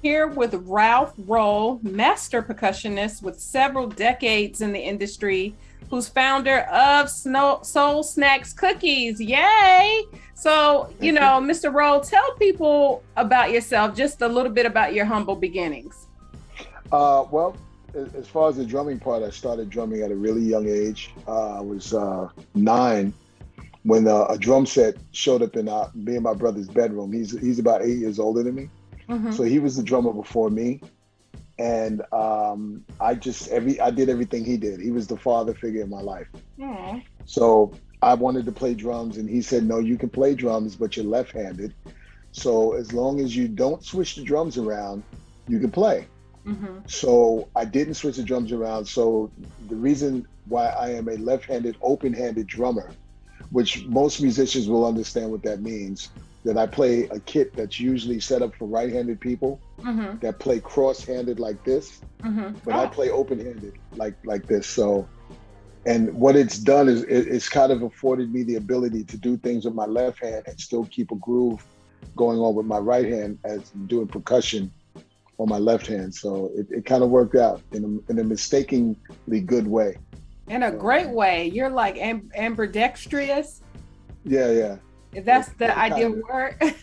Here with Ralph Rolle, master percussionist with several decades in the industry, who's founder of Soul Snacks Cookies. Yay! So, Thank you. Mr. Rolle, tell people about yourself, just a little bit about your humble beginnings. Well, as far as the drumming part, I started drumming at a really young age. I was 9 when a drum set showed up in me and my brother's bedroom. He's about 8 years older than me, Mm-hmm. so he was the drummer before me, and I did everything he did. He was the father figure in my life. Yeah. So I wanted to play drums, and he said, "No, you can play drums, but you're left-handed. So as long as you don't switch the drums around, you can play." Mm-hmm. So I didn't switch the drums around. So the reason why I am a left-handed, open-handed drummer, which most musicians will understand what that means, that I play a kit that's usually set up for right-handed people Mm-hmm. that play cross-handed like this, Mm-hmm. but I Oh. play open-handed like this. So, and what it's done is it's kind of afforded me the ability to do things with my left hand and still keep a groove going on with my right hand as I'm doing percussion on my left hand. So it kind of worked out in a mistakenly good way. In a So great way. You're like ambidextrous, yeah. if It, that's the ideal kind of, word.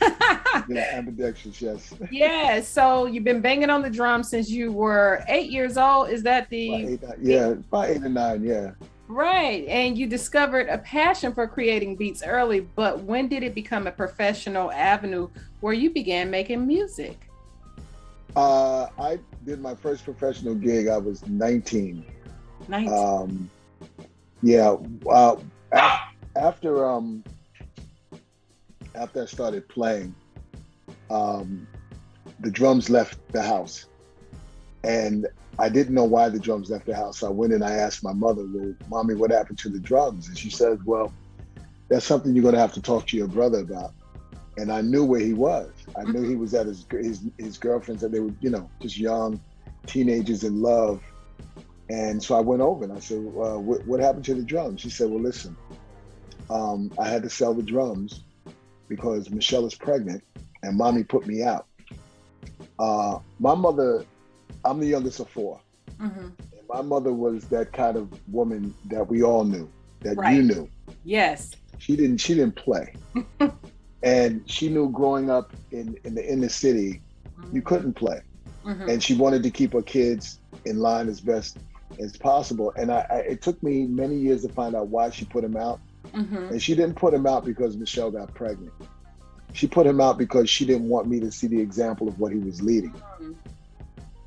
yeah, ambidextrous, yes. Yeah, so you've been banging on the drum since you were 8 years old. Is that About the eight, yeah, about 8 or 9, yeah. right? And you discovered a passion for creating beats early, but when did it become a professional avenue where you began making music? I did my first professional gig. I was 19. 19. Um, yeah. Uh, af- after after I started playing, um, the drums left the house, and I didn't know why the drums left the house. So I went and I asked my mother, "Well, mommy, what happened to the drums?" And she said, "Well, that's something you're going to have to talk to your brother about." And I knew where he was. I knew he was at his girlfriend's, and they were, just young teenagers in love. And so I went over and I said, what happened to the drums?" She said, "Well, listen, I had to sell the drums because Michelle is pregnant and mommy put me out." My mother, I'm the youngest of four. Mm-hmm. And my mother was that kind of woman that we all knew, that you Right. knew. Yes. She didn't play. And she knew growing up in the inner city, you couldn't play. Mm-hmm. And she wanted to keep her kids in line as best as possible. And it took me many years to find out why she put him out. Mm-hmm. And she didn't put him out because Michelle got pregnant. She put him out because she didn't want me to see the example of what he was leading.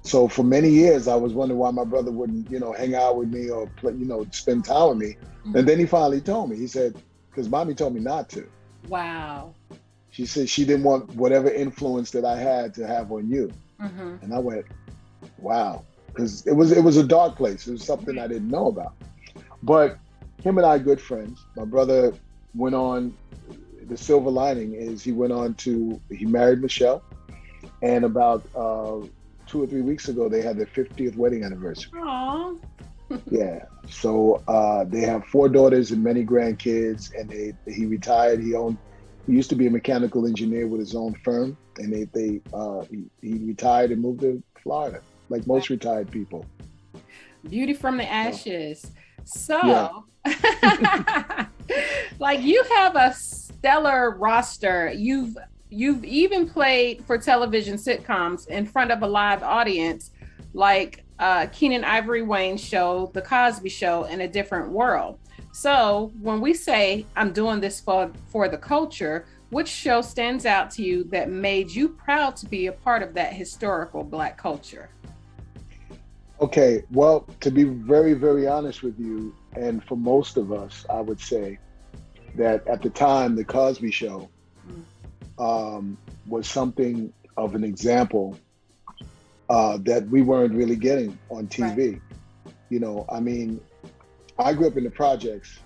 So for many years, I was wondering why my brother wouldn't, hang out with me or play, spend time with me. And then he finally told me. He said, "Because mommy told me not to." Wow. She said she didn't want whatever influence that I had to have on you. Mm-hmm. And I went, wow, because it was a dark place. It was something I didn't know about. But him and I are good friends. My brother went on. The silver lining is he married Michelle, and about 2 or 3 weeks ago they had their 50th wedding anniversary. Aw. Yeah. So they have 4 daughters and many grandkids, and he retired. He used to be a mechanical engineer with his own firm, and he retired and moved to Florida, like most retired people. Beauty from the So ashes. yeah. So, like you have a stellar roster. You've even played for television sitcoms in front of a live audience, like Keenan Ivory Wayans Show, The Cosby Show, and A Different World. So when we say I'm doing this for the culture, which show stands out to you that made you proud to be a part of that historical Black culture? Okay. Well, to be very, very honest with you, and for most of us, I would say that at the time, the Cosby Show was something of an example that we weren't really getting on Right. TV. I mean, I grew up in the projects,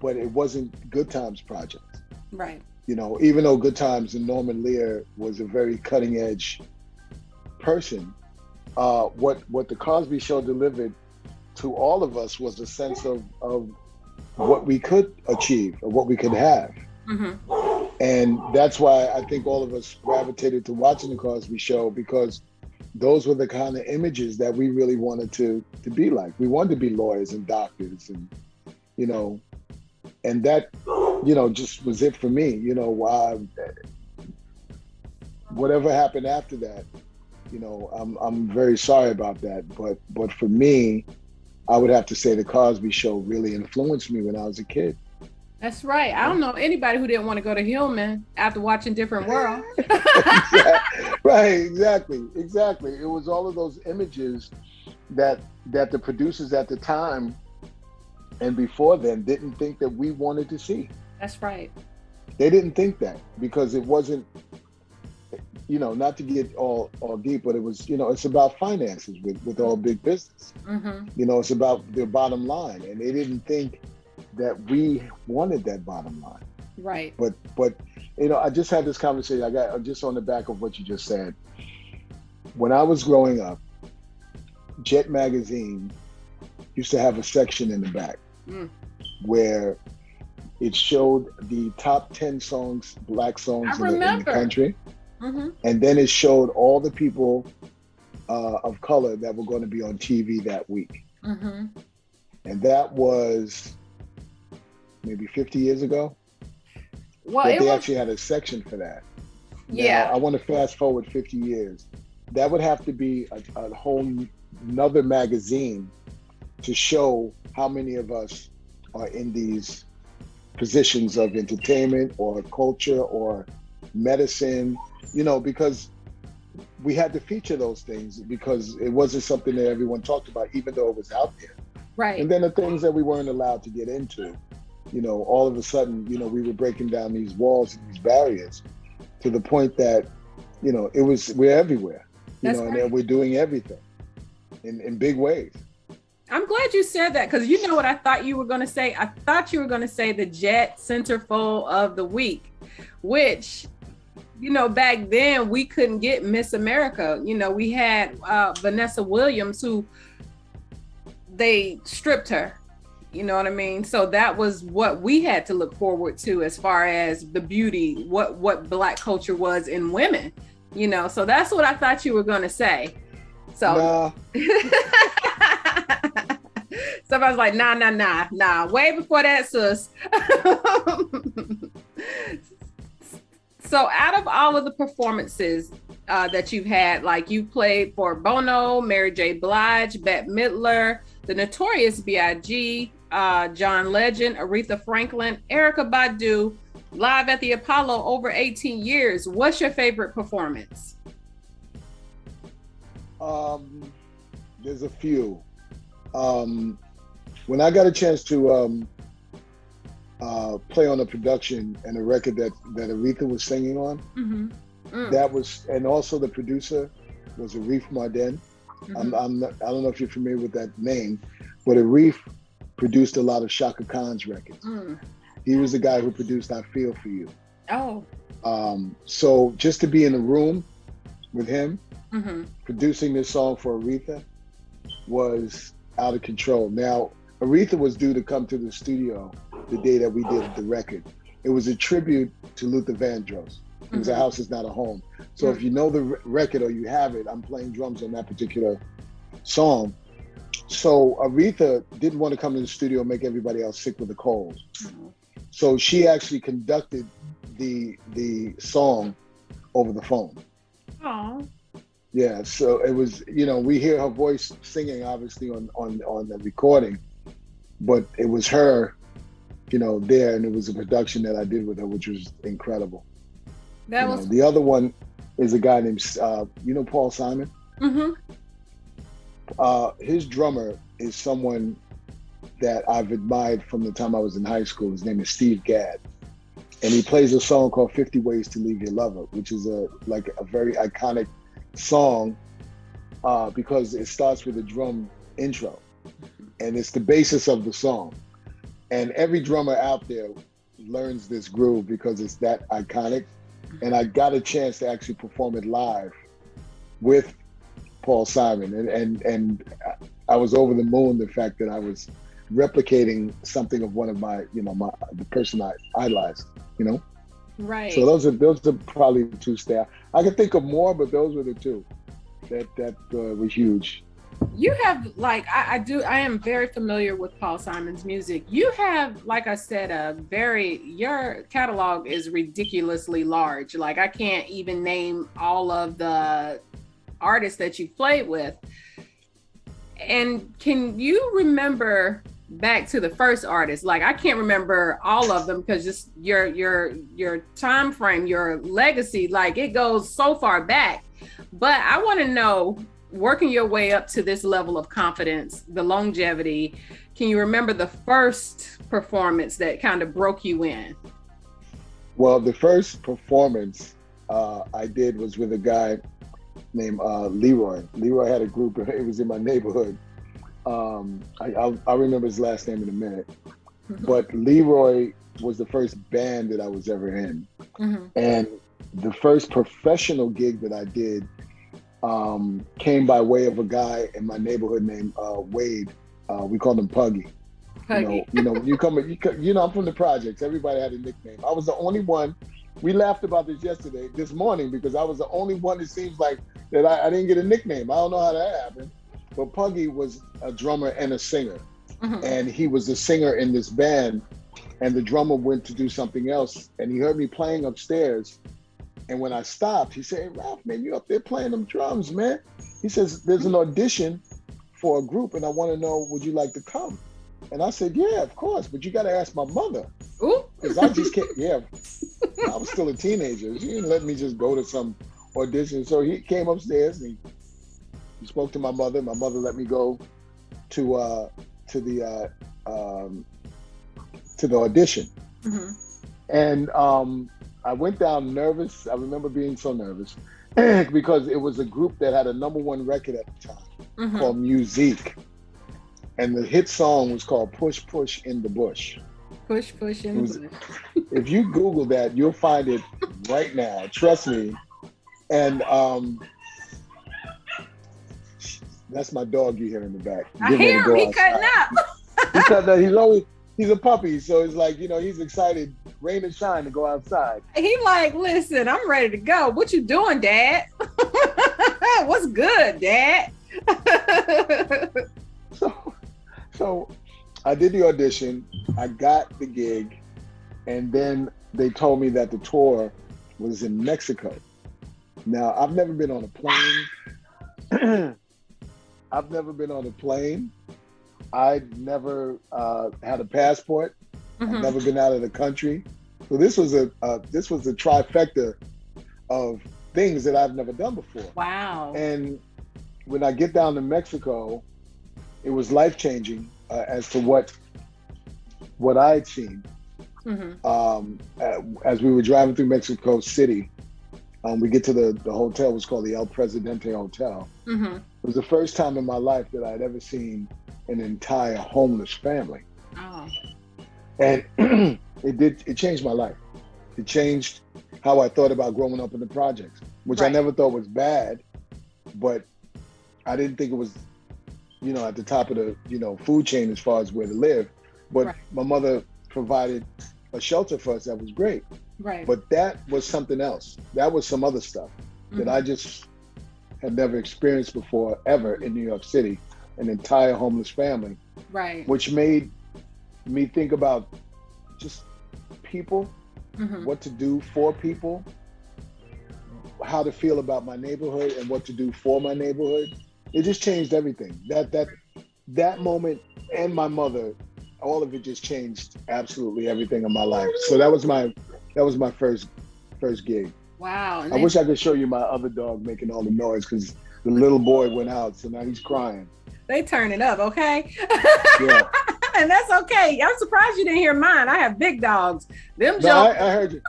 but it wasn't Good Times projects. Right. Even though Good Times and Norman Lear was a very cutting edge person, what the Cosby Show delivered to all of us was a sense of what we could achieve or what we could have. Mm-hmm. And that's why I think all of us gravitated to watching the Cosby Show, because those were the kind of images that we really wanted to be like. We wanted to be lawyers and doctors, and you know, and that, you know, just was it for me. You know, whatever happened after that, you know, I'm very sorry about that. But for me, I would have to say the Cosby Show really influenced me when I was a kid. That's right. I don't know anybody who didn't want to go to Hillman after watching Different World. Right, exactly. It was all of those images that the producers at the time and before then didn't think that we wanted to see. That's right. They didn't think that, because it wasn't, you know, not to get all deep, but it was, you know, it's about finances with all big business. Mm-hmm. You know, it's about their bottom line, and they didn't think that we wanted that bottom line. Right. But you know, I just had this conversation. I got just on the back of what you just said. When I was growing up, Jet Magazine used to have a section in the back where it showed the top 10 songs, black songs in the country. Mm-hmm. And then it showed all the people of color that were going to be on TV that week. Mm-hmm. And that was maybe 50 years ago. Well, they actually had a section for that. Yeah. Now, I want to fast forward 50 years. That would have to be a whole another magazine to show how many of us are in these positions of entertainment or culture or medicine, you know, because we had to feature those things, because it wasn't something that everyone talked about, even though it was out there. Right. And then the things that we weren't allowed to get into, you know, all of a sudden, you know, we were breaking down these walls and these barriers to the point that, you know, we're everywhere, you know, right. And we're doing everything in big ways. I'm glad you said that, because you know what I thought you were going to say? I thought you were going to say the Jet Centerfold of the Week, which, you know, back then we couldn't get Miss America. You know, we had Vanessa Williams, who they stripped her. You know what I mean? So that was what we had to look forward to as far as the beauty, what Black culture was in women, you know? So that's what I thought you were going to say. So, so I was like, nah. Way before that, sis. So out of all of the performances that you've had, like you played for Bono, Mary J. Blige, Bette Midler, the Notorious B.I.G., John Legend, Aretha Franklin, Erykah Badu, live at the Apollo over 18 years. What's your favorite performance? There's a few. When I got a chance to play on a production and a record that Aretha was singing on, that was, and also the producer was Arif Mardin. I don't know if you're familiar with that name, but Arif produced a lot of Shaka Khan's records. He was the guy who produced I Feel For You. Oh. So just to be in the room with him, producing this song for Aretha was out of control. Now, Aretha was due to come to the studio the day that we did the record. It was a tribute to Luther Vandross. It was A House Is Not a Home. So if you know the record or you have it, I'm playing drums on that particular song. So Aretha didn't want to come to the studio and make everybody else sick with a cold. So she actually conducted the song over the phone. Oh. Yeah, so it was, you know, we hear her voice singing obviously on the recording, but it was her, you know, there, and it was a production that I did with her, which was incredible. That was the other one is a guy named you know Paul Simon? His drummer is someone that I've admired from the time I was in high school. His name is Steve Gadd. And he plays a song called 50 Ways to Leave Your Lover, which is a very iconic song because it starts with a drum intro. And it's the basis of the song. And every drummer out there learns this groove because it's that iconic. And I got a chance to actually perform it live with Paul Simon. And I was over the moon, the fact that I was replicating something of one of my, you know, the person I idolized, you know? Right. So those are probably the two staff. I can think of more, but those were the two that were huge. You have like I am very familiar with Paul Simon's music. You have, like I said, your catalog is ridiculously large. Like I can't even name all of the artists that you've played with. And can you remember back to the first artist? Like I can't remember all of them because just your time frame, your legacy, like it goes so far back. But I want to know, working your way up to this level of confidence, the longevity, can you remember the first performance that kind of broke you in? Well, the first performance I did was with a guy named Leroy. Leroy had a group. It was in my neighborhood. I'll remember his last name in a minute. But Leroy was the first band that I was ever in. Mm-hmm. And the first professional gig that I did came by way of a guy in my neighborhood named Wade. We called him Puggy. Puggy. You know, I'm from the projects. Everybody had a nickname. I was the only one. We laughed about this morning, because I was the only one, it seems like, that I didn't get a nickname. I don't know how that happened. But Puggy was a drummer and a singer. Mm-hmm. And he was the singer in this band. And the drummer went to do something else. And he heard me playing upstairs. And when I stopped, he said, "Hey, Ralph, man, you up there playing them drums, man." He says, "There's an audition for a group and I want to know, would you like to come?" And I said, "Yeah, of course, but you got to ask my mother." Because I just can't, I was still a teenager. She didn't let me just go to some audition. So he came upstairs and he spoke to my mother. My mother let me go to the audition. Mm-hmm. And I went down nervous. I remember being so nervous because it was a group that had a #1 record at the time, mm-hmm. called Musique. And the hit song was called Push, Push in the Bush. Push, Push in the Bush. If you Google that, you'll find it right now. Trust me. And that's my dog you hear in the back. I hear him. He cutting up. He's a puppy, so it's like, he's excited, rain and shine, to go outside. He like, "Listen, I'm ready to go. What you doing, Dad? What's good, Dad?" So I did the audition, I got the gig, and then they told me that the tour was in Mexico. Now, I've never been on a plane. I'd never had a passport. Mm-hmm. I've never been out of the country. So this was a trifecta of things that I've never done before. Wow. And when I get down to Mexico, it was life-changing as to what I had seen. Mm-hmm. As we were driving through Mexico City, we get to the hotel. It was called the El Presidente Hotel. Mm-hmm. It was the first time in my life that I'd ever seen an entire homeless family. Oh. And it changed my life. It changed how I thought about growing up in the projects, which I never thought was bad, but I didn't think it was, at the top of the, food chain as far as where to live. But my mother provided a shelter for us that was great. Right. But that was something else. That was some other stuff that I just had never experienced before, ever, in New York City. An entire homeless family. Right. Which made me think about just people, mm-hmm. what to do for people, how to feel about my neighborhood and what to do for my neighborhood. It just changed everything. That moment, and my mother, all of it just changed absolutely everything in my life. So that was my first gig. Wow. I wish I could show you my other dog making all the noise, because the little boy went out, so now he's crying. They turn it up, okay? Yeah. And that's okay. I'm surprised you didn't hear mine. I have big dogs. I heard you.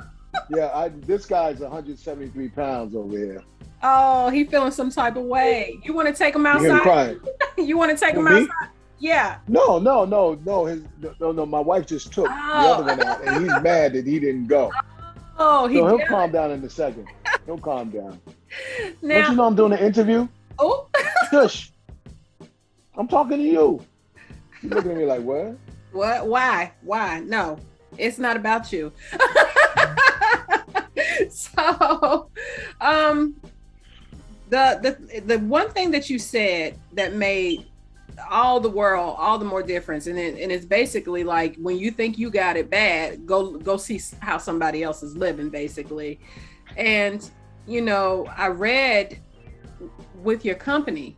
Yeah, this guy's 173 pounds over here. Oh, he feeling some type of way. You want to take him outside? You hear him crying. You want to take him outside? Yeah. No. No. My wife just took the other one out, and he's mad that he didn't go. Oh, he'll calm down in a second. He'll calm down. Now, don't you know I'm doing an interview? Oh. Shush. I'm talking to you. You looking at me like, what? What? Why? No, it's not about you. So, um, the one thing that you said that made all the world all the more difference, and it's basically like, when you think you got it bad, go see how somebody else is living, basically. And I read with your company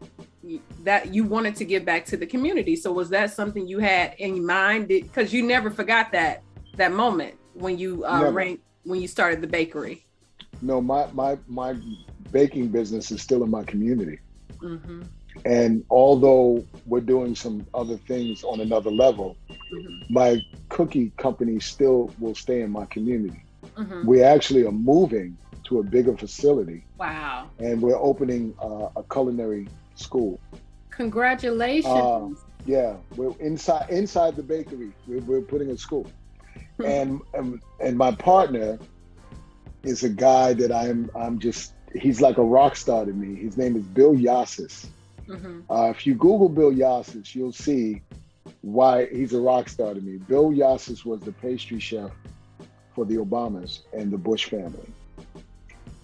that you wanted to give back to the community. So was that something you had in mind? Because you never forgot that moment when you when you started the bakery. No, my baking business is still in my community. Mm-hmm. And although we're doing some other things on another level, mm-hmm. my cookie company still will stay in my community. Mm-hmm. We actually are moving to a bigger facility. Wow. And we're opening a culinary school. Congratulations. Yeah, we're inside the bakery. We're putting a school. And my partner is a guy that he's like a rock star to me. His name is Bill Yassis. Mm-hmm. If you Google Bill Yassis, you'll see why he's a rock star to me. Bill Yassis was the pastry chef for the Obamas and the Bush family.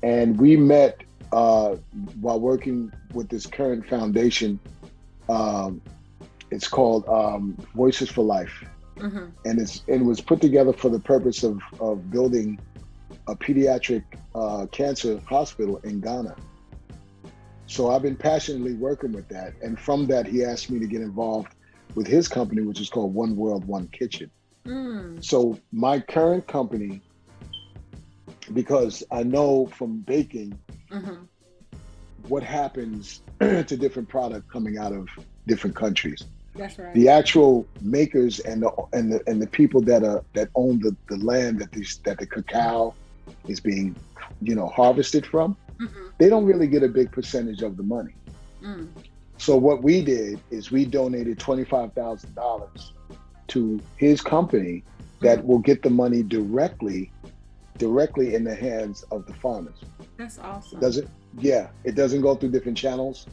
And we met while working with this current foundation. It's called Voices for Life. Mm-hmm. And it was put together for the purpose of building a pediatric cancer hospital in Ghana. So I've been passionately working with that. And from that, he asked me to get involved with his company, which is called One World, One Kitchen. Mm. So my current company, because I know from baking, mm-hmm. what happens to different product coming out of different countries. That's right. The actual makers and the people that own the land that the cacao is being, harvested from, mm-hmm. they don't really get a big percentage of the money. Mm. So what we did is we donated $25,000 to his company that will get the money directly in the hands of the farmers. That's awesome. It doesn't go through different channels.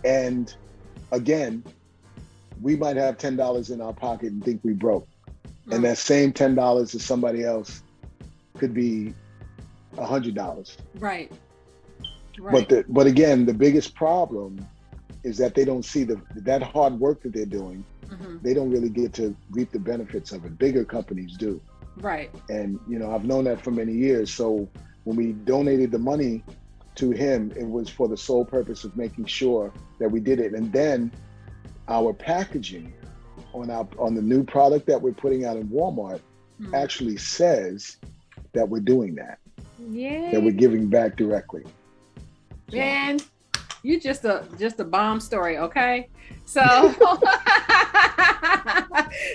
And again, we might have $10 in our pocket and think we broke. Mm. And that same $10 to somebody else could be $100. Right. But again, the biggest problem is that they don't see that hard work that they're doing. Mm-hmm. They don't really get to reap the benefits of it. Bigger companies do. Right. And I've known that for many years. So when we donated the money to him, it was for the sole purpose of making sure that we did it. And then our packaging on the new product that we're putting out in Walmart actually says that we're doing that. Yeah. That we're giving back directly. Man, you just a bomb story, okay? So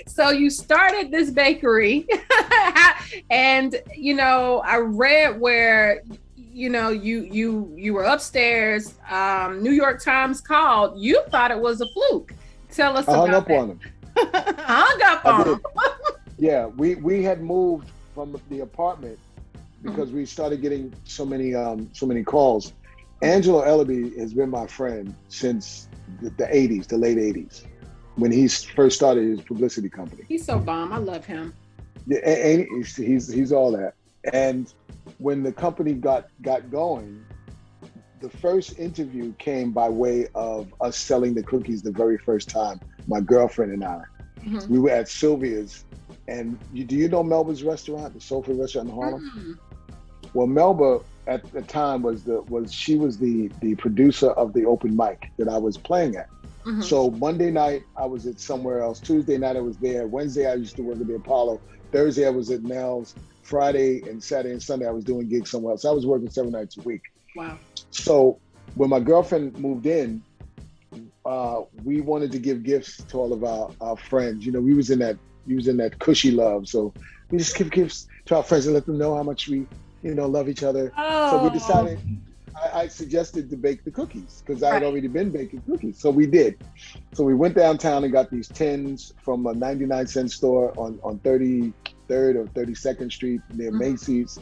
so you started this bakery and I read where you were upstairs, New York Times called, you thought it was a fluke. Tell us about that. I hung up on him. Hung up on him. Yeah, we had moved from the apartment because we started getting so many calls. Angelo Ellaby has been my friend since the 80s, the late 80s, when he first started his publicity company. He's so bomb. I love him. Yeah, and he's all that. And when the company got going, the first interview came by way of us selling the cookies the very first time, my girlfriend and I. Mm-hmm. We were at Sylvia's. And do you know Melba's restaurant, the Soul Food restaurant in Harlem? Mm-hmm. Well, Melba at the time was the producer of the open mic that I was playing at. Mm-hmm. So Monday night I was at somewhere else. Tuesday night I was there. Wednesday I used to work at the Apollo. Thursday I was at Nell's. Friday and Saturday and Sunday I was doing gigs somewhere else. I was working 7 nights a week. Wow. So when my girlfriend moved in, we wanted to give gifts to all of our friends. We was in that cushy love. So we just give gifts to our friends and let them know how much we love each other. Oh. So we decided, I suggested to bake the cookies because I had already been baking cookies. So we did. So we went downtown and got these tins from a 99-cent store on 33rd or 32nd Street near Macy's.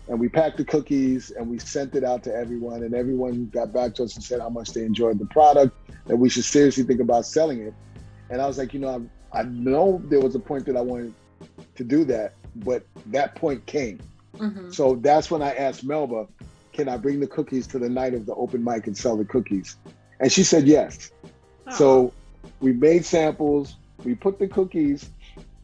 And we packed the cookies and we sent it out to everyone, and everyone got back to us and said how much they enjoyed the product, that we should seriously think about selling it. And I was like, I know there was a point that I wanted to do that, but that point came. So that's when I asked Melba, can I bring the cookies to the night of the open mic and sell the cookies? And she said yes. So we made samples. We put the cookies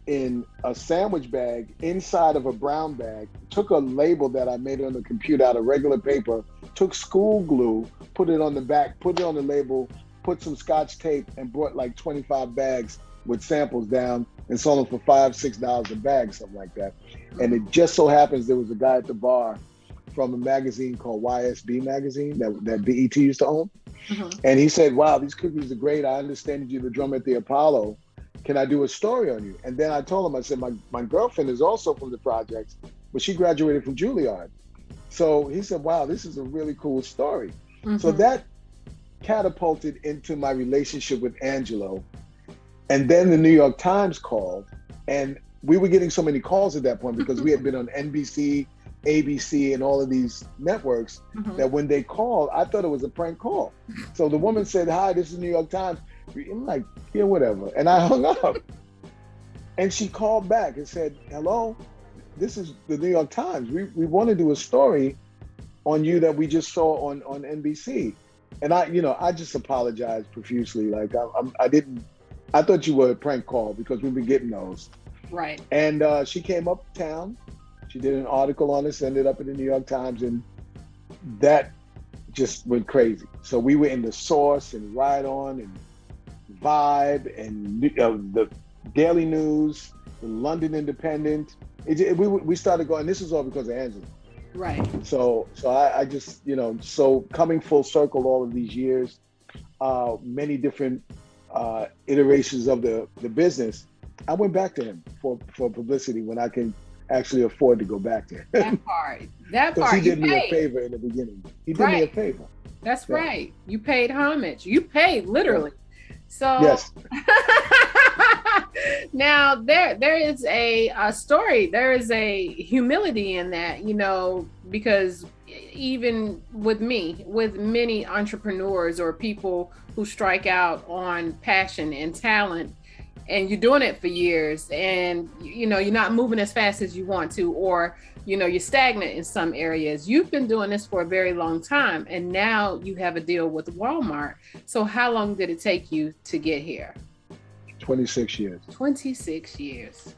in a sandwich bag inside of a brown bag, took a label that I made on the computer out of regular paper, took school glue, put it on the back, put it on the label, put some Scotch tape, and brought like 25 bags with samples down and sold them for $5-6 a bag, something like that. And it just so happens there was a guy at the bar from a magazine called YSB magazine that BET used to own. And he said, wow, these cookies are great. I understand you're the drummer at the Apollo. Can I do a story on you? And then I told him, I said, my girlfriend is also from the projects, but she graduated from Juilliard. So he said, wow, this is a really cool story. So that catapulted into my relationship with Angelo. And then the New York Times called, and we were getting so many calls at that point because we had been on NBC, ABC, and all of these networks that when they called, I thought it was a prank call. So the woman said, hi, this is New York Times. I'm like, yeah, whatever. And I hung up. And she called back and said, hello, this is the New York Times. We want to do a story on you that we just saw on NBC. And I just apologized profusely. Like I thought you were a prank call because we've been getting those. Right. And she came uptown. She did an article on us, ended up in the New York Times, and that just went crazy. So we were in The Source and Ride On and Vibe and the Daily News, the London Independent. We started going. This is all because of Angela. Right. So I just so coming full circle all of these years, many different iterations of the business. I went back to him for publicity when I can actually afford to go back to him. That part. Because he did me a favor in the beginning. He did me a favor. That's right. You paid homage. You paid literally. So yes. Now there is a story. There is a humility in that, because even with many entrepreneurs or people who strike out on passion and talent, and you're doing it for years, and you're not moving as fast as you want to, or you're stagnant in some areas. You've been doing this for a very long time, and now you have a deal with Wal-Mart. So how long did it take you to get here? 26 years. 26 years.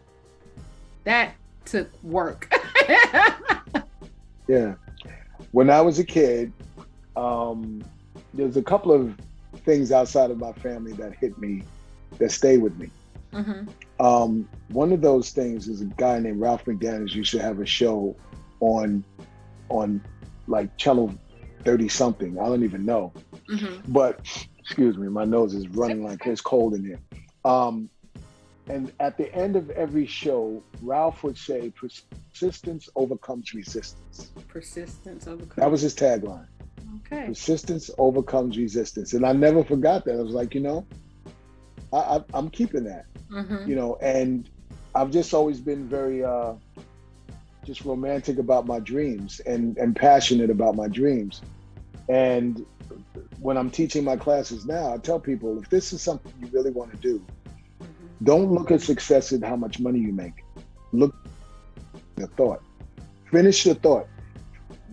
That took work. Yeah. When I was a kid, there's a couple of things outside of my family that hit me, that stay with me. One of those things is a guy named Ralph McDaniels used to have a show on like Channel 30 something. I don't even know. But excuse me, my nose is running like it's cold in here. And at the end of every show, Ralph would say, persistence overcomes resistance. Persistence overcomes. That was his tagline. Okay. Persistence overcomes resistance. And I never forgot that. I was like, I'm keeping that, and I've just always been very just romantic about my dreams and passionate about my dreams. And when I'm teaching my classes now, I tell people, if this is something you really want to do, don't look at success at how much money you make. Look at the thought. Finish the thought.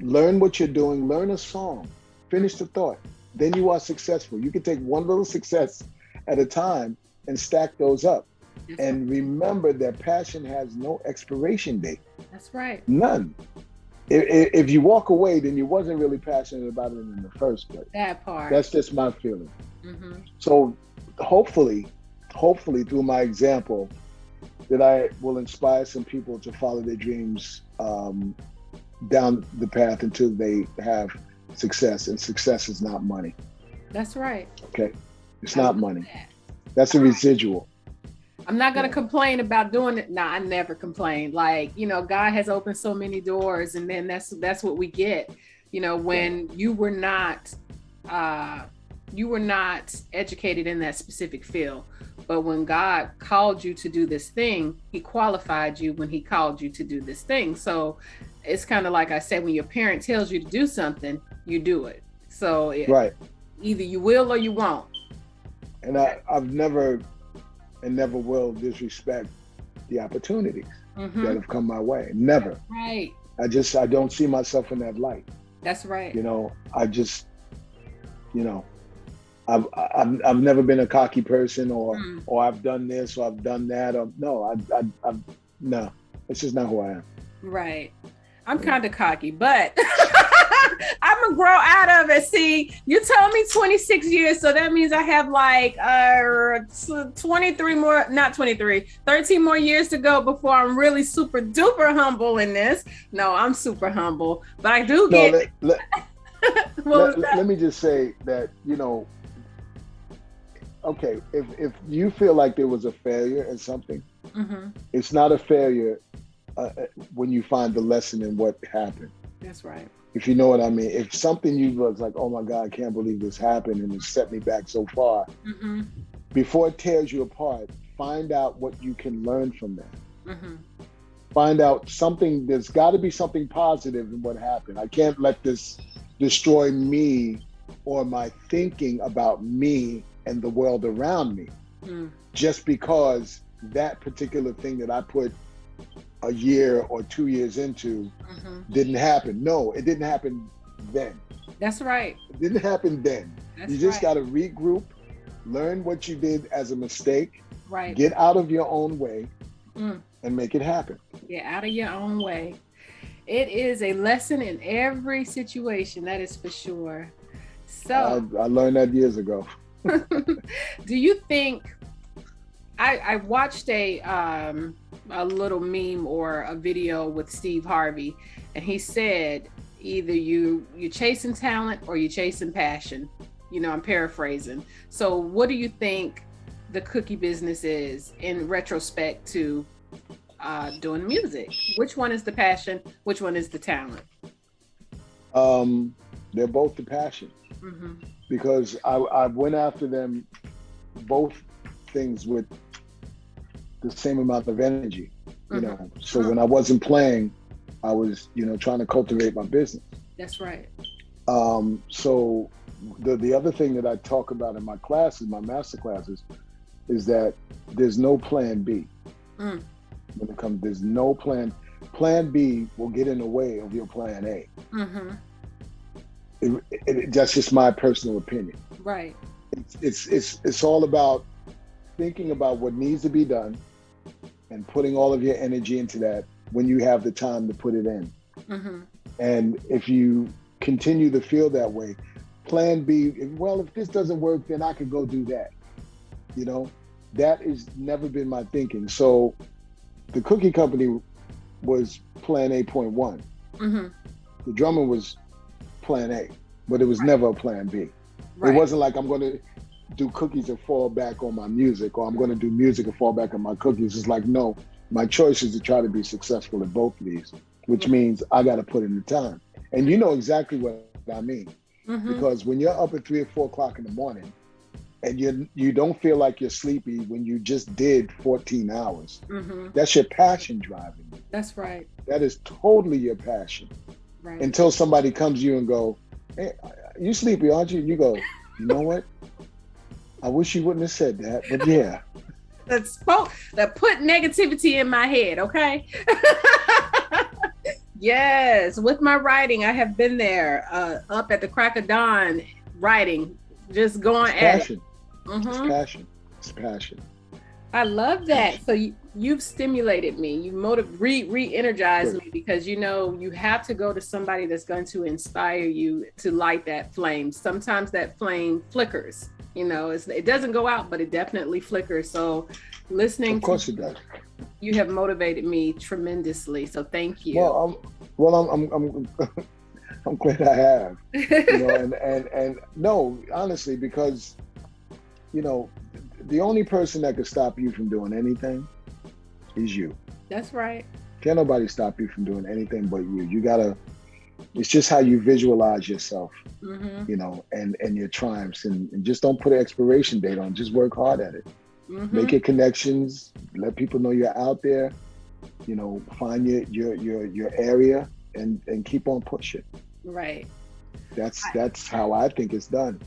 Learn what you're doing. Learn a song. Finish the thought. Then you are successful. You can take one little success at a time and stack those up. And remember that passion has no expiration date. That's right. None. If you walk away, then you wasn't really passionate about it in the first place. That part. That's just my feeling. So hopefully through my example, that I will inspire some people to follow their dreams down the path until they have success. And success is not money. That's right. Okay. It's not money. That's a residual. I'm not going to complain about doing it. No, I never complain. Like, God has opened so many doors, and then that's what we get. When you were not educated in that specific field, but when God called you to do this thing, he qualified you when he called you to do this thing. So it's kind of like I said, when your parent tells you to do something, you do it. So either you will or you won't. And I've never and never will disrespect the opportunities that have come my way. Never. Right. I don't see myself in that light. That's right. You know, I just, you know, I've never been a cocky person, or I've done this or I've done that, or no, no, it's just not who I am. Right. I'm kind of cocky, but I'm gonna grow out of it. See, you told me 26 years, so that means I have like 23 more, not 23, 13 more years to go before I'm really super duper humble in this. No, I'm super humble, but I do get. Let me just say that, you know, okay, if you feel like there was a failure in something, it's not a failure when you find the lesson in what happened. That's right. If you know what I mean. If something you was like, oh my God, I can't believe this happened and it set me back so far, before it tears you apart, find out what you can learn from that. Find out something, there's got to be something positive in what happened. I can't let this destroy me or my thinking about me and the world around me just because that particular thing that I put a year or 2 years into didn't happen. No, it didn't happen then. That's right. It didn't happen then. You just got to regroup, learn what you did as a mistake, get out of your own way and make it happen. Get out of your own way. It is a lesson in every situation, that is for sure. So I learned that years ago. Do you think, I watched a little meme or a video with Steve Harvey, and he said either you're chasing talent or you're chasing passion. You know, I'm paraphrasing. So what do you think the cookie business is in retrospect to doing music? Which one is the passion? Which one is the talent? They're both the passion. Because I went after them, both things, with the same amount of energy, you know. So when I wasn't playing, I was, you know, trying to cultivate my business. That's right. So the other thing that I talk about in my classes, my master classes, is that there's no plan B. When it comes, there's no plan. Plan B will get in the way of your plan A. That's just my personal opinion. Right. It's all about thinking about what needs to be done and putting all of your energy into that when you have the time to put it in. And if you continue to feel that way, plan B, well, if this doesn't work, then I could go do that. You know, that has never been my thinking. So the cookie company was plan A.1. The drumming was plan A, but it was never a plan B. It wasn't like I'm going to do cookies and fall back on my music, or I'm going to do music and fall back on my cookies. It's like, no, my choice is to try to be successful in both of these, which means I got to put in the time. And you know exactly what I mean, because when you're up at 3 or 4 o'clock in the morning and you don't feel like you're sleepy when you just did 14 hours, that's your passion driving you. That's right. That is totally your passion. Right. Until somebody comes to you and go, hey, you sleepy, aren't you? And you go, you know what? I wish you wouldn't have said that, but yeah. That put negativity in my head, okay? Yes, with my writing, I have been there, up at the crack of dawn, writing, just going at it. It's passion. It's passion. I love that. So you've stimulated me. You re-energized me, because you know you have to go to somebody that's going to inspire you to light that flame. Sometimes that flame flickers. You know, it doesn't go out, but it definitely flickers. So listening, of course it does. You have motivated me tremendously. So thank you. I'm I'm glad I have. You know, and no, honestly, because you know, the only person that could stop you from doing anything is you. That's right. Can't nobody stop you from doing anything but you. You gotta, it's just how you visualize yourself, you know, and your triumphs, and just don't put an expiration date on, just work hard at it. Make your connections, let people know you're out there, you know, find your area and keep on pushing. Right. That's how I think it's done.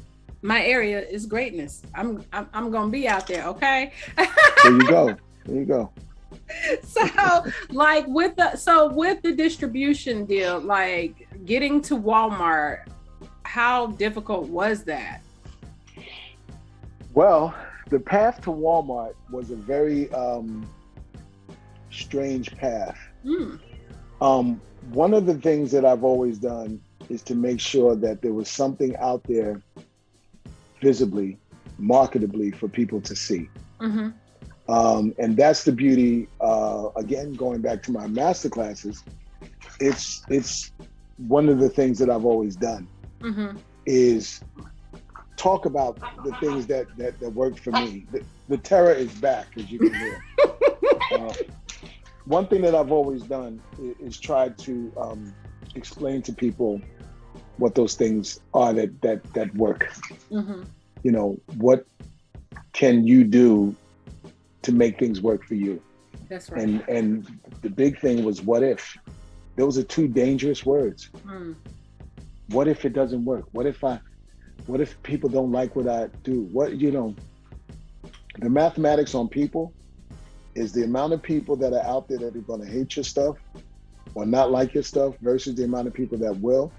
My area is greatness. I'm gonna be out there, okay? There you go. So like with the distribution deal, like getting to Walmart, how difficult was that? Well, the path to Walmart was a very strange path. One of the things that I've always done is to make sure that there was something out there visibly, marketably for people to see. And that's the beauty, again, going back to my master classes, it's one of the things that I've always done is talk about the things that worked for me. The terror is back, as you can hear. One thing that I've always done is try to explain to people what those things are that work. You know, what can you do to make things work for you? That's right. And the big thing was, what if? Those are two dangerous words. What if it doesn't work? What if people don't like what I do? The mathematics on people is the amount of people that are out there that are going to hate your stuff or not like your stuff versus the amount of people that will.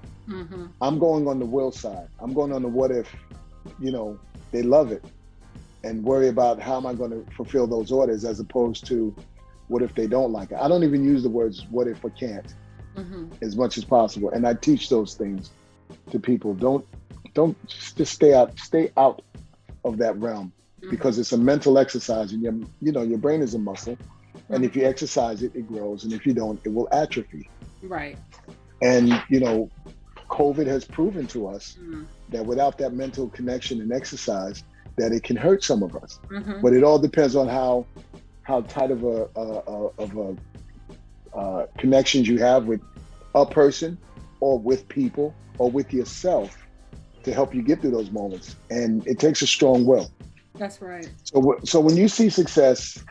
I'm going on the will side. I'm going on the what if, they love it, and worry about how am I going to fulfill those orders, as opposed to what if they don't like it. I don't even use the words what if or can't as much as possible. And I teach those things to people. Don't just stay out of that realm, because it's a mental exercise, and your brain is a muscle, and if you exercise it, it grows, and if you don't, it will atrophy. Right. And COVID has proven to us that without that mental connection and exercise, that it can hurt some of us. But it all depends on how tight of a connections you have with a person, or with people, or with yourself, to help you get through those moments. And it takes a strong will. That's right. So when you see success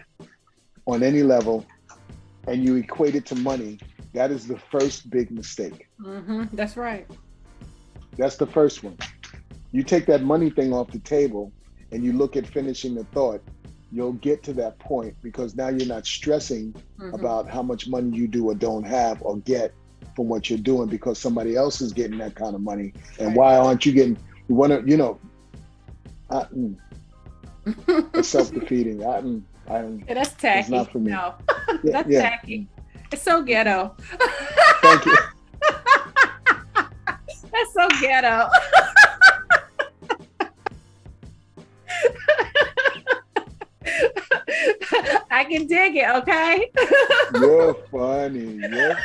on any level and you equate it to money, that is the first big mistake. That's right. That's the first one. You take that money thing off the table and you look at finishing the thought, you'll get to that point, because now you're not stressing about how much money you do or don't have or get from what you're doing, because somebody else is getting that kind of money. And why aren't you getting, it's self-defeating. That's tacky. It's not for me. No, that's tacky. It's so ghetto. Thank you. That's so ghetto. I can dig it, okay? You're funny. That's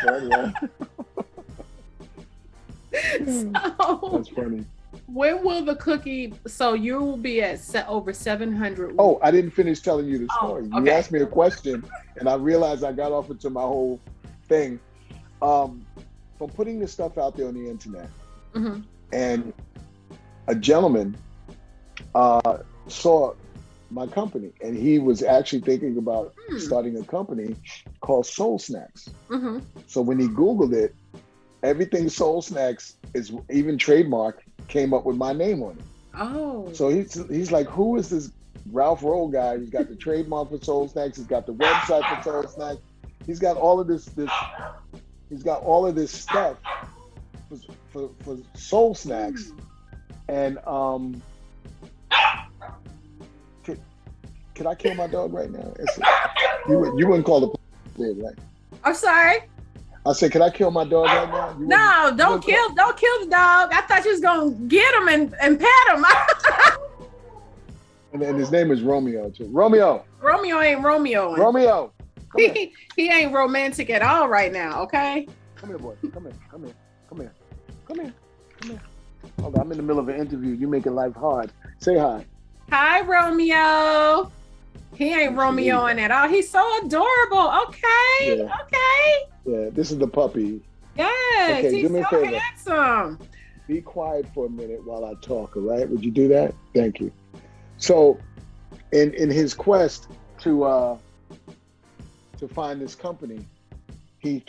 funny. When will the cookie, so you will be at over 700. Oh, I didn't finish telling you the story. Okay. You asked me a question and I realized I got off into my whole thing. From putting this stuff out there on the internet, and a gentleman saw my company, and he was actually thinking about starting a company called Soul Snacks. So when he Googled it, everything Soul Snacks is, even trademark, came up with my name on it. Oh. So he's like, who is this Ralph Roll guy? He's got the trademark for Soul Snacks. He's got the website for Soul Snacks. He's got all of this. He's got all of this stuff for Soul Snacks. And could I kill my dog right now? You wouldn't call the police, right? I'm sorry. I said, can I kill my dog right now? No, don't kill the dog. I thought you was gonna get him and pet him. and his name is Romeo too. Romeo ain't Romeo. Romeo. He ain't romantic at all right now. Okay. Come here, boy. Come here. Hold on, I'm in the middle of an interview. You making life hard. Say hi. Hi, Romeo. He ain't Romeoing at all. He's so adorable. Okay. Yeah. Okay. Yeah, this is the puppy. Yes, okay, he's so handsome. Be quiet for a minute while I talk, all right? Would you do that? Thank you. So, in his quest to find this company, he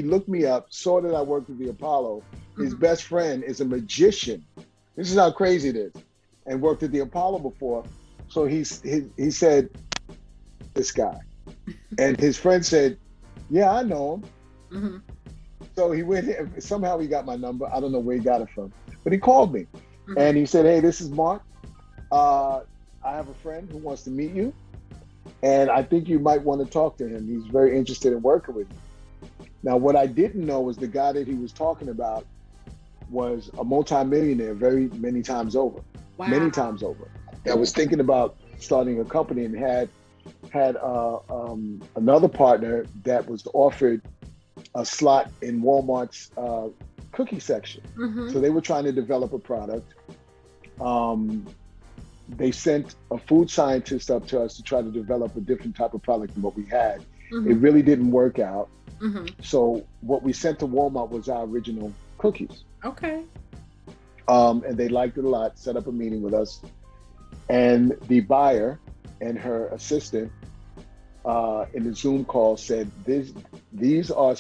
looked me up, saw that I worked with the Apollo. His best friend is a magician. This is how crazy it is, and worked at the Apollo before. So he said, this guy. And his friend said, yeah, I know him. Mm-hmm. So he went here. Somehow he got my number. I don't know where he got it from, but he called me Mm-hmm. and he said, hey, this is Mark. I have a friend who wants to meet you. And I think you might want to talk to him. He's very interested in working with you. Now, what I didn't know was the guy that he was talking about was a multimillionaire very many times over, Wow. many times over. That was thinking about starting a company and had another partner that was offered a slot in Walmart's cookie section. Mm-hmm. So they were trying to develop a product. They sent a food scientist up to us to try to develop a different type of product than what we had. Mm-hmm. It really didn't work out. Mm-hmm. So what we sent to Walmart was our original cookies. Okay. And they liked it a lot, set up a meeting with us. And the buyer and her assistant in the Zoom call said, these are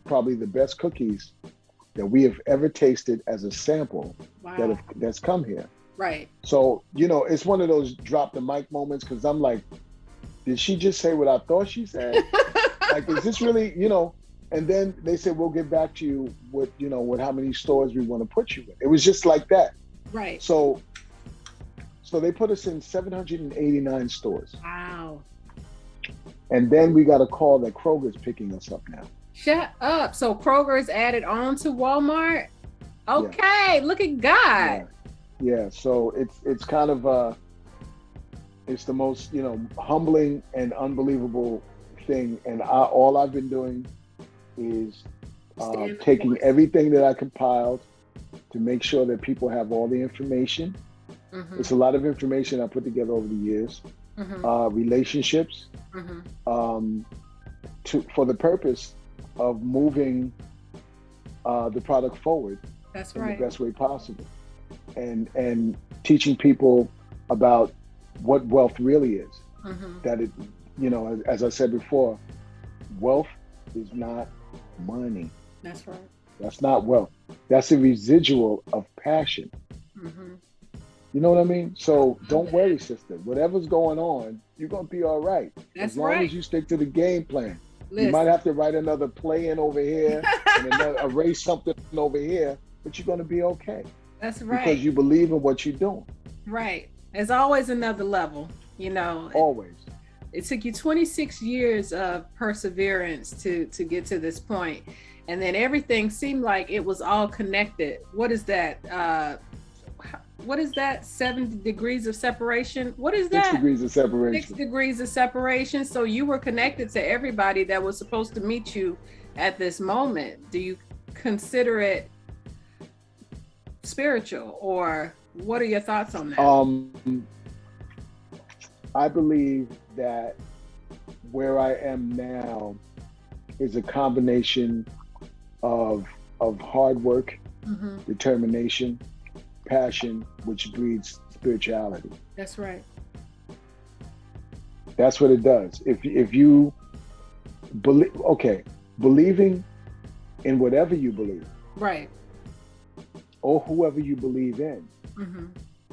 probably the best cookies that we have ever tasted as a sample. Wow. That's come here. Right. So, it's one of those drop the mic moments because I'm like, did she just say what I thought she said? Like, is this really, And then they said, we'll get back to you with how many stores we want to put you in. It was just like that. Right. So they put us in 789 stores. Wow. And then we got a call that Kroger's picking us up now. Shut up. So Kroger is added on to Walmart? Okay, yeah. Look at God. Yeah. So it's kind of it's the most, humbling and unbelievable thing. And all I've been doing is taking everything that I compiled to make sure that people have all the information. Mm-hmm. It's a lot of information I put together over the years. Mm-hmm. Relationships, mm-hmm. For the purpose of moving the product forward. That's in right. the best way possible, and teaching people about what wealth really is. Mm-hmm. That it, as I said before, wealth is not money. That's right. That's not wealth. That's a residual of passion. Mm-hmm. You know what I mean? So don't worry, sister. Whatever's going on, you're going to be all right. That's as long right. as you stick to the game plan. Listen. You might have to write another play in over here and erase something over here, but you're going to be okay. That's right. Because you believe in what you're doing. Right. There's always another level, Always. It took you 26 years of perseverance to get to this point. And then everything seemed like it was all connected. What is that? 7 degrees of separation? What is that? 6 degrees of separation. 6 degrees of separation. So you were connected to everybody that was supposed to meet you at this moment. Do you consider it spiritual, or what are your thoughts on that? I believe that where I am now is a combination of hard work, mm-hmm. determination, passion, which breeds spirituality. That's right. That's what it does. If you believing in whatever you believe, right, or whoever you believe in, mm-hmm.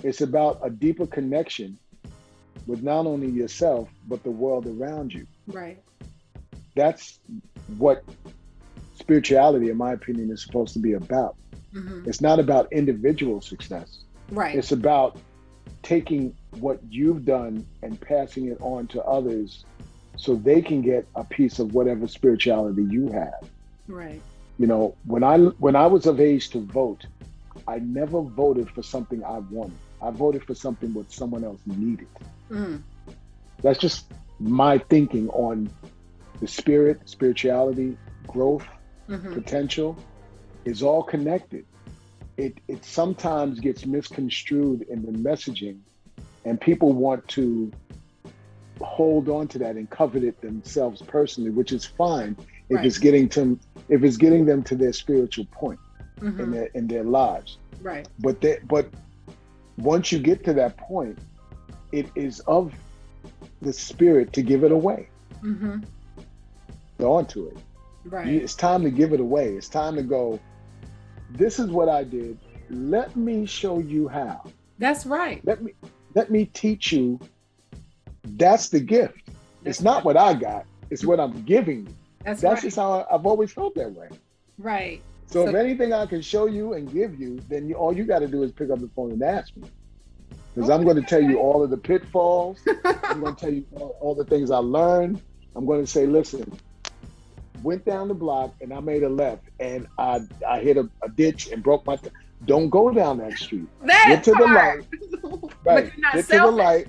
it's about a deeper connection with not only yourself but the world around you. Right. That's what spirituality, in my opinion, is supposed to be about. Mm-hmm. It's not about individual success. Right. It's about taking what you've done and passing it on to others so they can get a piece of whatever spirituality you have. Right. When I was of age to vote, I never voted for something I wanted. I voted for something what someone else needed. Mm. That's just my thinking on the spirituality, growth, mm-hmm. potential is all connected. It sometimes gets misconstrued in the messaging, and people want to hold on to that and covet it themselves personally, which is fine if right. it's getting them to their spiritual point mm-hmm. in their lives. Right. But once you get to that point, it is of the spirit to give it away. Mm-hmm. Go on to it. Right. It's time to give it away. It's time to go, this is what I did. Let me show you how. That's right. Let me teach you. That's the gift. It's not what I got. It's what I'm giving you. That's That's right. just how I've always felt that way. Right. So if anything I can show you and give you, then all you got to do is pick up the phone and ask me. Because I'm going to tell you all of the pitfalls. I'm going to tell you all the things I learned. I'm going to say, listen, went down the block and I made a left and I hit a ditch and broke my. Don't go down that street. Get to the light. Right. But you're not Get selfish. to the light.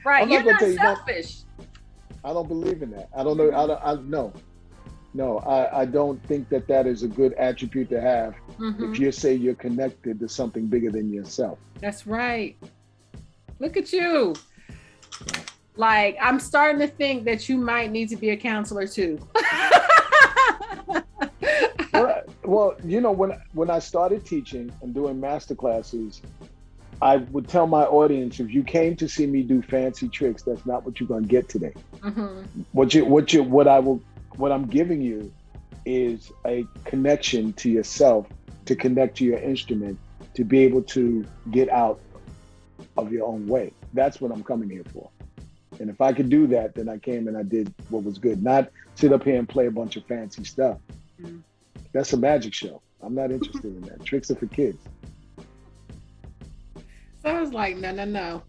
Right. You're not selfish. I don't believe in that. I don't know. No, I don't think that is a good attribute to have if you say you're connected to something bigger than yourself. That's right. Look at you. Like, I'm starting to think that you might need to be a counselor too. Well, you know, when I started teaching and doing master classes, I would tell my audience, if you came to see me do fancy tricks, that's not what you're going to get today. What I'm giving you is a connection to yourself, to connect to your instrument, to be able to get out of your own way. That's what I'm coming here for. And if I could do that, then I came and I did what was good. Not sit up here and play a bunch of fancy stuff. That's a magic show. I'm not interested in that. Tricks are for kids. So I was like, no.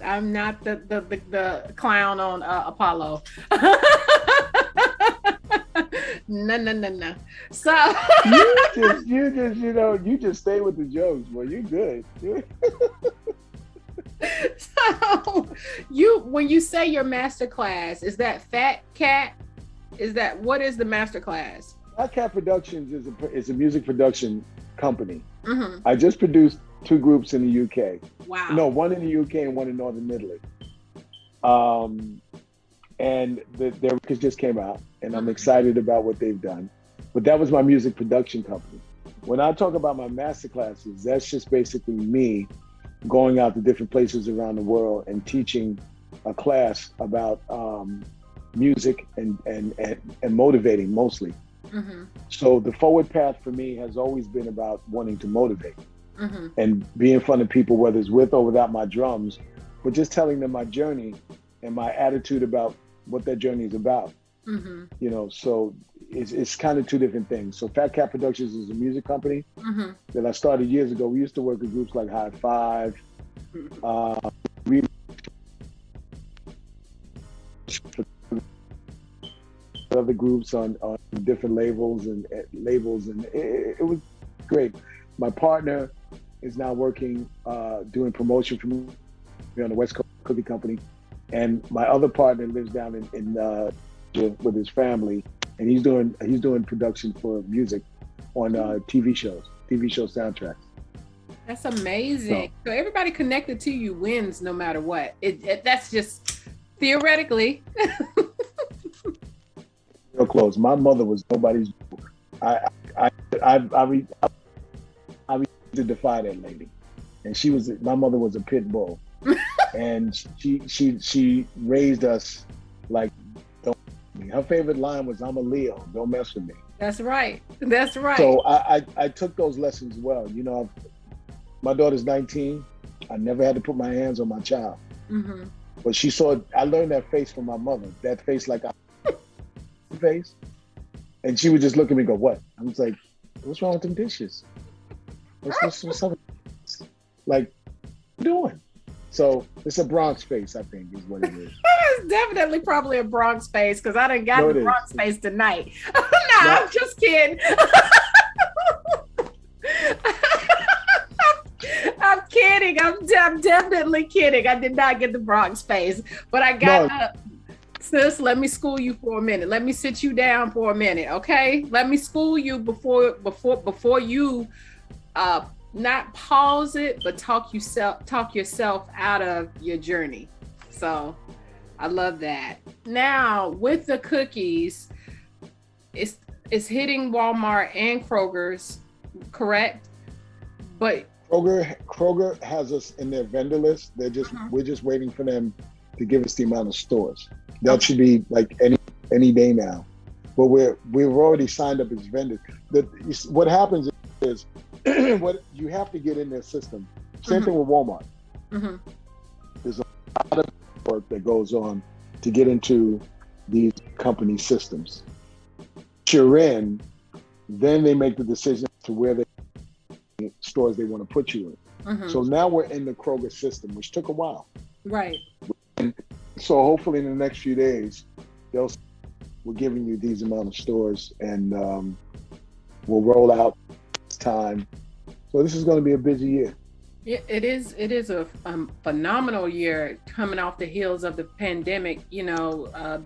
I'm not the clown on Apollo. No. So you just stay with the jokes. Well, you're good. So when you say your master class, is that Fat Cat? What is the master class? Fat Cat Productions is a music production company. I just produced 2 groups in the UK. Wow. No, one in the UK and one in Northern Italy. And their records just came out, and I'm excited about what they've done. But that was my music production company. When I talk about my master classes, that's just basically me going out to different places around the world and teaching a class about music and motivating mostly. So the forward path for me has always been about wanting to motivate and be in front of people, whether it's with or without my drums, but just telling them my journey and my attitude about what that journey is about. You know, so it's kind of 2 different things. So Fat Cat Productions is a music company that I started years ago. We used to work with groups like High Five, other groups on different labels, and it was great. My partner is now working doing promotion for me on the West Coast Cookie Company, and my other partner lives down in with his family, and he's doing production for music on TV show soundtracks. That's amazing. So everybody connected to you wins no matter what. That's just theoretically. Real close. My mother was nobody's. I to defy that lady, and my mother was a pit bull, and she raised us like. Her favorite line was, "I'm a Leo, don't mess with me." That's right. So I took those lessons well. You know, my daughter's 19. I never had to put my hands on my child. But I learned that face from my mother. That face, like face. And she would just look at me and go, "What?" I was like, "What's wrong with them dishes? What's up? Like, what are you doing?" So it's a Bronx face, I think, is what it is. It's definitely probably a Bronx face, because I done got the Bronx face tonight. I'm just kidding. I'm kidding. I'm definitely kidding. I did not get the Bronx face, but I got sis, let me school you for a minute. Let me sit you down for a minute, okay? Let me school you before you not pause it, but talk yourself out of your journey. So I love that. Now with the cookies, it's hitting Walmart and Kroger's, correct? But Kroger has us in their vendor list. We're just waiting for them to give us the amount of stores. That should be like any day now. But we've already signed up as vendors. What happens is what you have to get in their system. Same thing with Walmart. There's a lot of work that goes on to get into these company systems. You're in, then they make the decision to where the stores they want to put you in. So now we're in the Kroger system, which took a while. Right. And so hopefully in the next few days, we're giving you these amount of stores, and we'll roll out this time. So this is going to be a busy year. Yeah, it is a phenomenal year coming off the heels of the pandemic,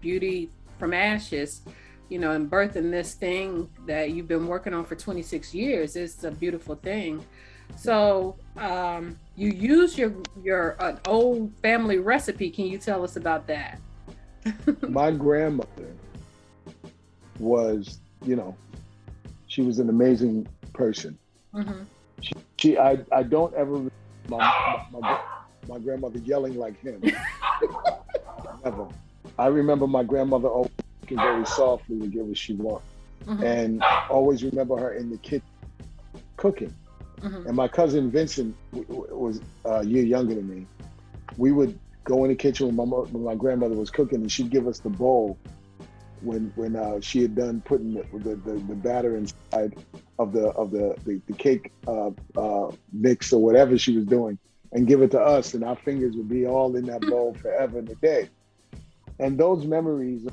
beauty from ashes, and birthing this thing that you've been working on for 26 years. It's a beautiful thing. So you use your an old family recipe. Can you tell us about that? My grandmother was, she was an amazing person. I don't ever my grandmother yelling like him. Never. I remember my grandmother always speaking very softly to get what she wanted, and always remember her in the kitchen cooking. And my cousin Vincent was a year younger than me. We would go in the kitchen when my grandmother was cooking, and she'd give us the bowl when she had done putting the batter inside of the cake mix or whatever she was doing, and give it to us, and our fingers would be all in that bowl forever and a day. And those memories of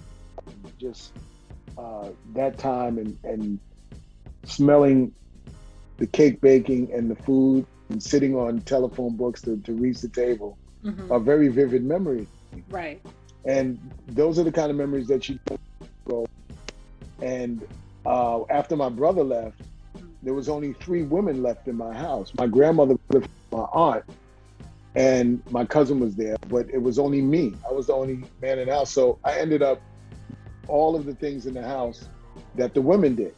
just that time and smelling the cake baking and the food and sitting on telephone books to reach the table are very vivid memories. Right. And those are the kind of memories that you go. And after my brother left, there was only 3 women left in my house. My grandmother, my aunt, and my cousin was there, but it was only me. I was the only man in the house. So I ended up all of the things in the house that the women did.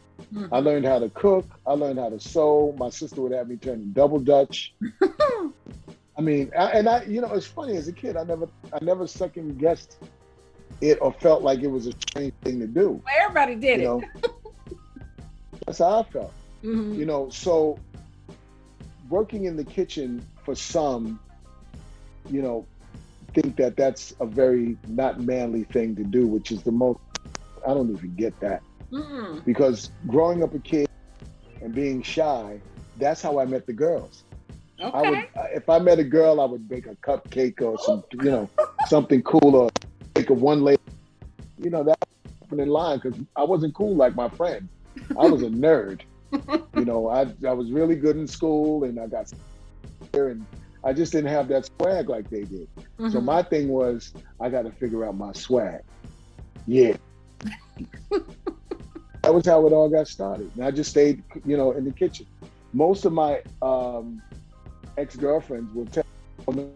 I learned how to cook. I learned how to sew. My sister would have me turn double Dutch. I mean, it's funny, as a kid, I never second guessed it or felt like it was a strange thing to do. Well, everybody did it. That's how I felt. So working in the kitchen for some, think that that's a very not manly thing to do, which is the most, I don't even get that. Because growing up a kid and being shy, that's how I met the girls. Okay. If I met a girl, I would bake a cupcake or some, something cool, or make a one layer, that in line, because I wasn't cool like my friends. I was a nerd. I was really good in school, and I got there, and I just didn't have that swag like they did. So my thing was, I got to figure out my swag. Yeah. That was how it all got started. And I just stayed, in the kitchen. Most of my ex-girlfriends will tell me,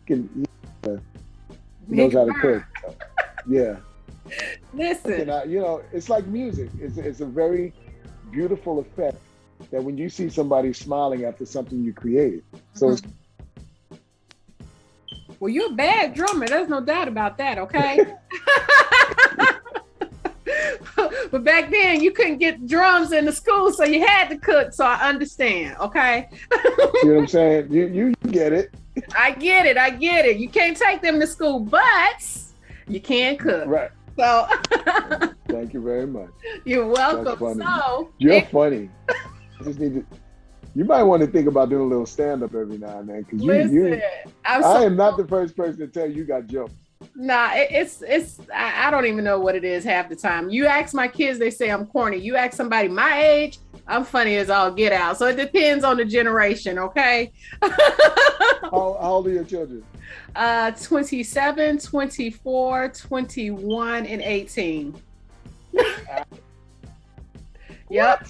he knows how to cook. Yeah. Listen. And it's like music. It's a very beautiful effect that when you see somebody smiling after something you created. So well, you're a bad drummer. There's no doubt about that, okay? But back then, you couldn't get drums in the school, so you had to cook. So I understand, okay? See what I'm saying? You get it. I get it. You can't take them to school, but you can cook. Right. So thank you very much. You're welcome. That's funny. So you're funny. I just need to. You might want to think about doing a little stand-up every now and then, because I am not the first person to tell you got jokes. Nah, I don't even know what it is half the time. You ask my kids, they say I'm corny. You ask somebody my age, I'm funny as all get out. So it depends on the generation, okay? How old are your children? 27, 24, 21, and 18. Yep.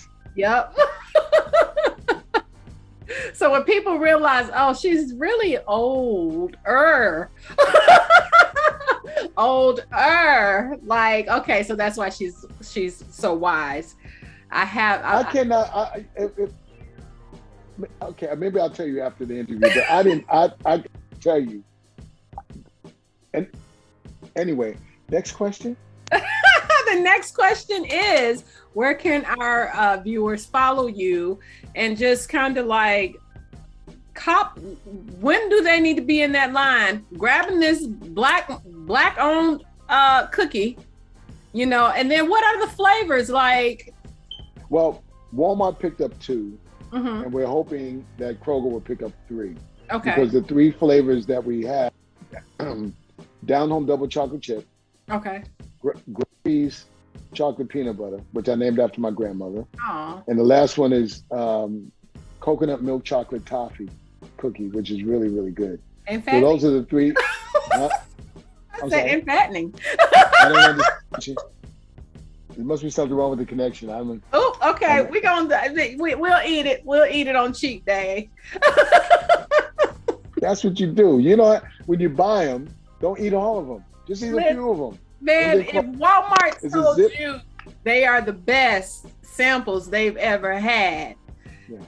So when people realize, oh, she's really older, like, okay, so that's why she's so wise. Okay, maybe I'll tell you after the interview, but I tell you. And anyway, next question. The next question is, where can our viewers follow you, and just kind of like when do they need to be in that line grabbing this black owned cookie, and then what are the flavors like? Well, Walmart picked up 2, Mm-hmm. and we're hoping that Kroger will pick up 3. Okay. Because the 3 flavors that we have, Down Home Double Chocolate Chip, Okay. Grady's Chocolate Peanut Butter, which I named after my grandmother. Aw. And the last one is Coconut Milk Chocolate Toffee Cookie, which is really, really good. And So those are the 3. I said and fattening. I don't understand. There must be something wrong with the connection. Oh, okay. We'll eat it. We'll eat it on cheat day. That's what you do. You know what? When you buy them, don't eat all of them. Just eat a few of them. Man, if Walmart told you they are the best samples they've ever had, yeah,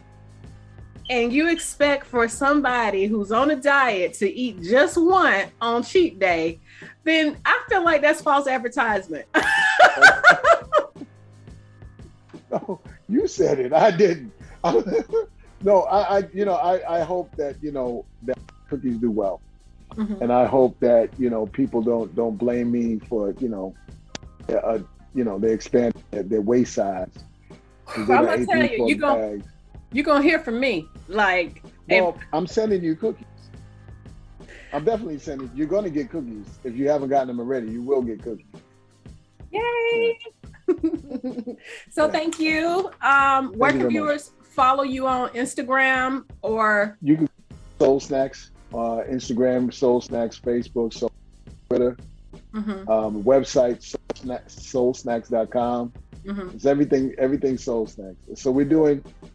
and you expect for somebody who's on a diet to eat just one on cheat day, then I feel like that's false advertisement. No, you said it. I didn't. No, I hope that that cookies do well, Mm-hmm. and I hope that people don't blame me for they expand their waist size. I'm gonna tell you, you're gonna hear from me. Like, well, I'm sending you cookies. I'm definitely sending. You're gonna get cookies if you haven't gotten them already. You will get cookies. Yay! So thank you. Where can viewers follow you on Instagram or? You can Soul Snacks, Instagram, Soul Snacks, Facebook, Twitter, Mm-hmm. website, soulsnacks.com. Mm-hmm. It's everything Soul Snacks. So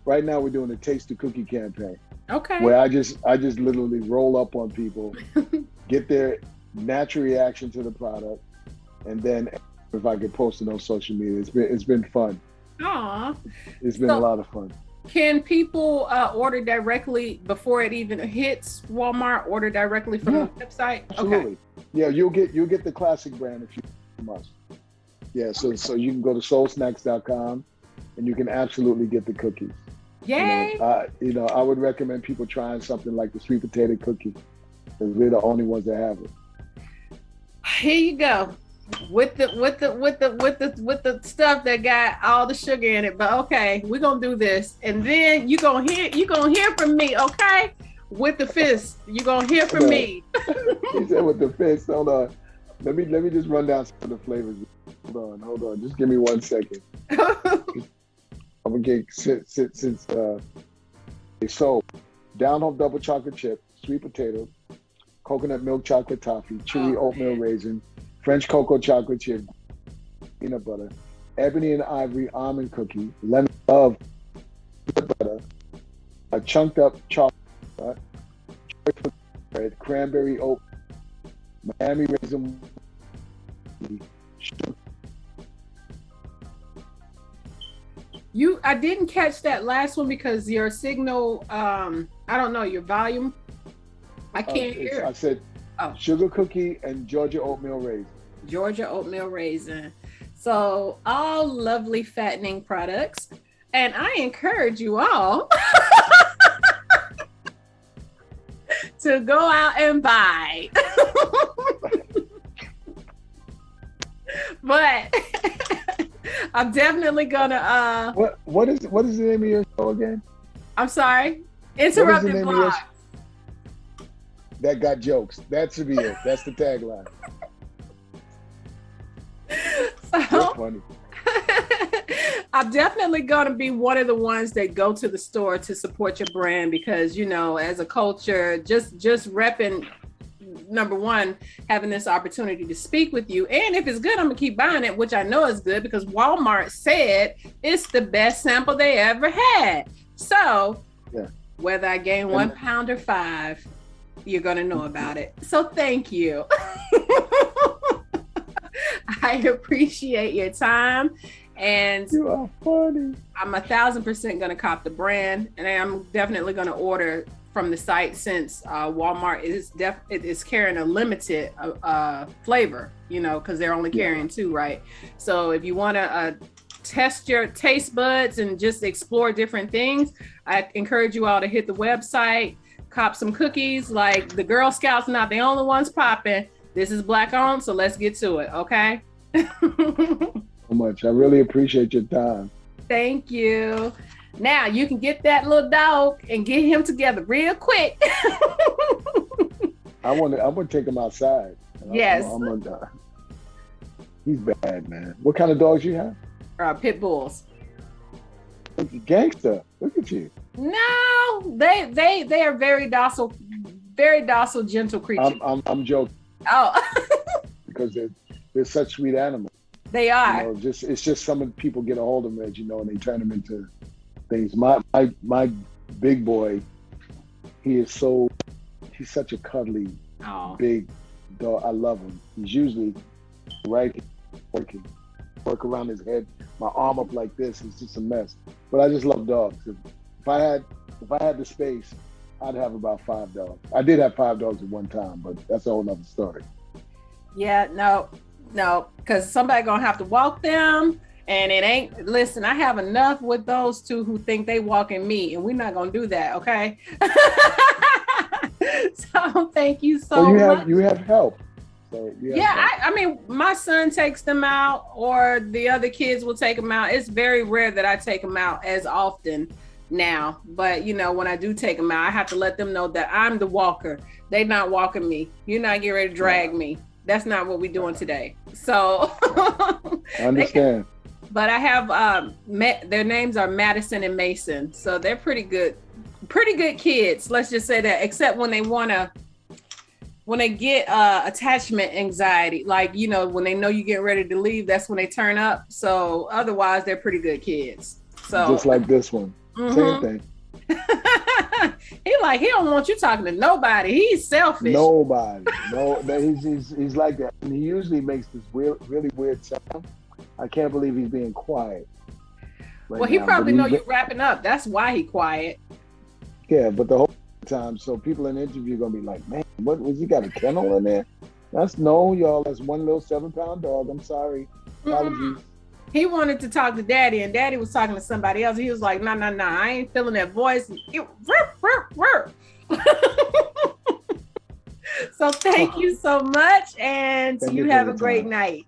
right now we're doing a Taste the Cookie campaign. Okay. Where I just literally roll up on people, get their natural reaction to the product, and then if I could post it on social media, it's been fun. Aw. It's been a lot of fun. Can people order directly before it even hits Walmart? Order directly from the website? Absolutely. Okay. Yeah, you'll get the classic brand if you must. Yeah, so you can go to soulsnacks.com and you can absolutely get the cookies. Yay! I would recommend people trying something like the sweet potato cookie because we're the only ones that have it. Here you go. With the stuff that got all the sugar in it, but okay, we're gonna do this, and then you gonna hear from me, okay? With the fist, you gonna hear from me. He said with the fist. Hold on, let me just run down some of the flavors. Hold on, just give me 1 second. I'm gonna get since so Down Home Double Chocolate Chip, sweet potato, coconut milk chocolate toffee, chewy oatmeal raisin, French cocoa chocolate chip, peanut butter, ebony and ivory almond cookie, lemon of butter, a chunked up chocolate, bread, cranberry oat, Miami raisin. I didn't catch that last one because your signal, I don't know, your volume, I can't hear. I said sugar cookie and Georgia oatmeal raisin. Georgia oatmeal raisin. So all lovely fattening products. And I encourage you all to go out and buy. But I'm definitely gonna what is the name of your show again? I'm sorry. Interrupted Vlogs. That got jokes. That should be it. That's the tagline. So funny. I'm definitely going to be one of the ones that go to the store to support your brand because, as a culture, just repping, number one, having this opportunity to speak with you. And if it's good, I'm going to keep buying it, which I know is good because Walmart said it's the best sample they ever had. So whether I gain 1 pound or 5, you're going to know about it. So thank you. I appreciate your time, and you are funny. I'm 1,000% going to cop the brand, and I'm definitely going to order from the site since Walmart is carrying a limited flavor, because they're only carrying 2, right? So if you want to test your taste buds and just explore different things, I encourage you all to hit the website, cop some cookies. Like the Girl Scouts, not the only ones popping. This is Black owned, so let's get to it, okay? So much. I really appreciate your time. Thank you. Now you can get that little dog and get him together real quick. I want to take him outside. Yes. He's bad, man. What kind of dogs you have? Pit bulls. Gangster. Look at you. No, they are very docile, gentle creatures. I'm joking. Oh. Because they're such sweet animals. They are. You know, it's just some of the people get a hold of them, as you know, and they turn them into things. My big boy, he's such a cuddly, big dog. I love him. He's usually right here work around his head, my arm up like this. It's just a mess. But I just love dogs. If I had the space, I'd have about 5 dogs. I did have 5 dogs at one time, but that's a whole nother story. Yeah, no, because somebody gonna have to walk them, and it ain't. Listen, I have enough with those two who think they walking me, and we're not gonna do that, okay? So thank you so much. You have help. So I mean, my son takes them out, or the other kids will take them out. It's very rare that I take them out as often now, but you know, when I do take them out, I have to let them know that I'm the walker. They not walking me. You're not getting ready to drag me. That's not what we're doing today. So I understand. But I have their names are Madison and Mason, so they're pretty good kids. Let's just say that, except when they get attachment anxiety, like, you know, when they know you get ready to leave, that's when they turn up. So otherwise, they're pretty good kids. So just like this one, same thing. He don't want you talking to nobody. He's selfish. Nobody. No, he's like that. And he usually makes this really weird sound. I can't believe he's being quiet. Well, he probably know you're wrapping up. That's why he quiet. Yeah, but the whole time, so people in the interview gonna be like, man, what was he got a kennel in there? That's y'all. That's one little 7-pound dog. I'm sorry. Apologies. He wanted to talk to Daddy, and Daddy was talking to somebody else. He was like, nah, I ain't feeling that voice. So thank you so much, and you have a great night.